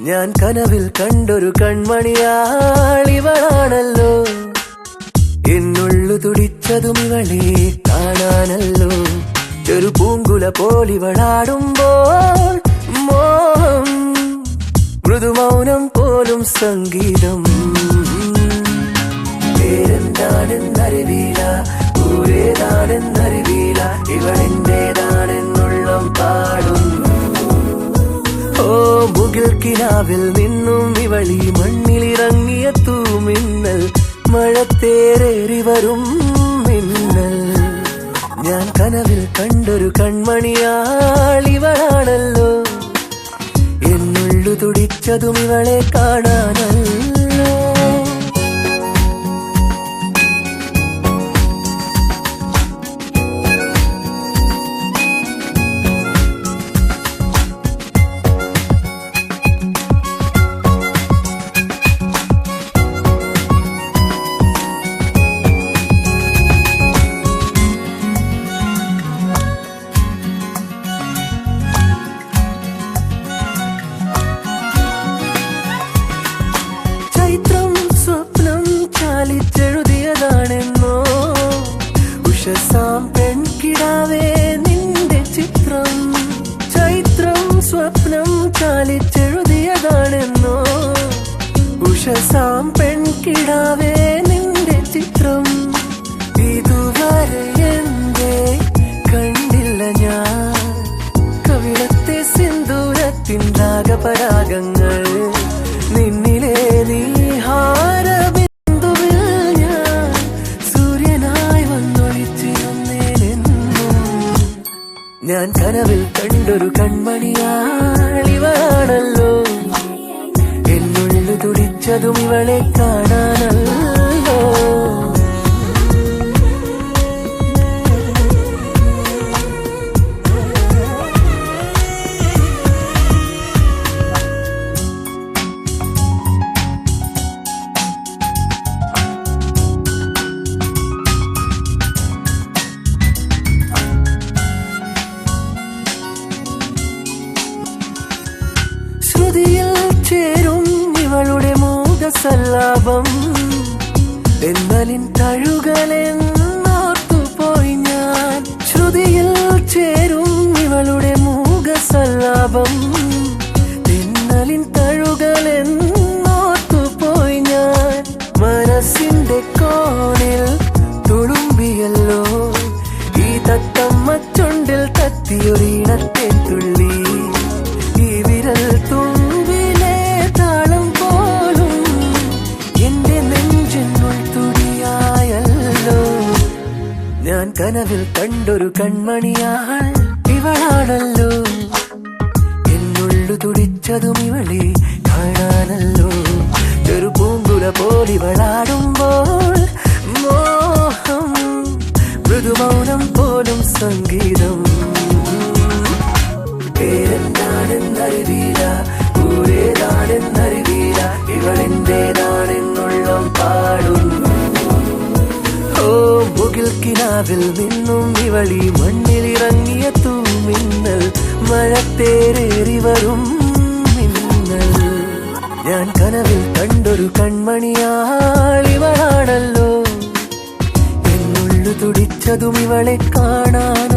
ഞാൻ കനവിൽ കണ്ടൊരു കൺമണിയാളിവളാണല്ലോ, എന്നുള്ളു തുടിച്ചതും ഇവളെ കാണാനല്ലോ. ചെറു പൂങ്കുല പോലിവളാടുമ്പോൾ മോഹം, മൃദുമൗനം പോലും സംഗീതം. പേരെന്താണെന്നറിവീല, ഊരേതാണെന്നറിവീല, ഇവളെന്റേതാണെന്നുള്ളം പാടും. മുകിൽ കിനാവിൽ നിന്നും ഇവളി മണ്ണിലിറങ്ങിയ തൂമിന്നൽ, മഴത്തേറേറി വരും മിന്നൽ. ഞാൻ കനവിൽ കണ്ടൊരു കൺമണിയാളിവളാണല്ലോ, എന്നുള്ളു തുടിച്ചതും ഇവളെ കാണാനല്ലോ. ചാലിച്ചെഴുതിയതാണെന്നോ ഉഷസാം പെൺകിടാവേ നിന്റെ ചിത്രം. ചൈത്രം സ്വപ്നം ചാലിച്ചെഴുതിയതാണെന്നോ ഉഷസാം പെൺകിടാവേ നിന്റെ ചിത്രം. ഇതുവരെ എന്തേ കണ്ടില്ല ഞാൻ കവിളത്തെ സിന്ദൂരത്തിൻ രാഗപരാഗങ്ങൾ. നിന്നിലെ നീഹാരബിന്ദുവിൽ ഞാൻ സൂര്യനായി വന്നൊളിച്ചിരുന്നേനെന്നും. ഞാൻ കനവിൽ കണ്ടൊരു കൺമണിയാളിവളാണല്ലോ, എന്നുള്ളു തുടിച്ചതും ഇവളെ കാണാനല്ലോ. ശ്രുതിയിൽ ചേരും ഇവളുടെ മൂകസല്ലാപം, എന്നലിൻ തഴുകലെന്നോർത്തുപോയി ഞാൻ. ശ്രുതിയിൽ ചേരും ഇവളുടെ മൂകസല്ലാപം, എന്നലിൻ തഴുകലെന്നോർത്തുപോയി ഞാൻ. മനസ്സിന്റെ കോണിൽ തുളുമ്പിയല്ലോ ഈ തത്തമ്മ ചുണ്ടിൽ തത്തിയൊരീണത്തെ തുള്ളി. ഈ വിരൽ തുമ്പിലെ താളം പോലും എന്റെ നെഞ്ചിനുൾ തുടിയായല്ലോ. ഞാൻ കനവിൽ കണ്ടൊരു കൺമണിയാൾ ഇവളാണല്ലോ, എന്നുള്ളു തുടിച്ചതും ഇവളെ കാണാനല്ലോ. ചെറു പൂങ്കുല പോലിവളാടുമ്പോൾ മോഹം, മൃദുമൗനം പോലും സംഗീതം. പേരെന്താണെന്നറിവീല, ഊരേതാണെന്നറിവീല, ഇവളെന്റേതാണെന്നുള്ളം പാടും. മുകിൽ കിനാവിൽ നിന്നും ഇവളി മണ്ണിലിറങ്ങിയ തൂമിന്നൽ, മഴത്തേറേറി വരും മിന്നൽ. ഞാൻ കനവിൽ കണ്ടൊരു കൺമണിയാളിവളാണല്ലോ, എന്നുള്ളു തുടിച്ചതും ഇവളെ കാണാൻ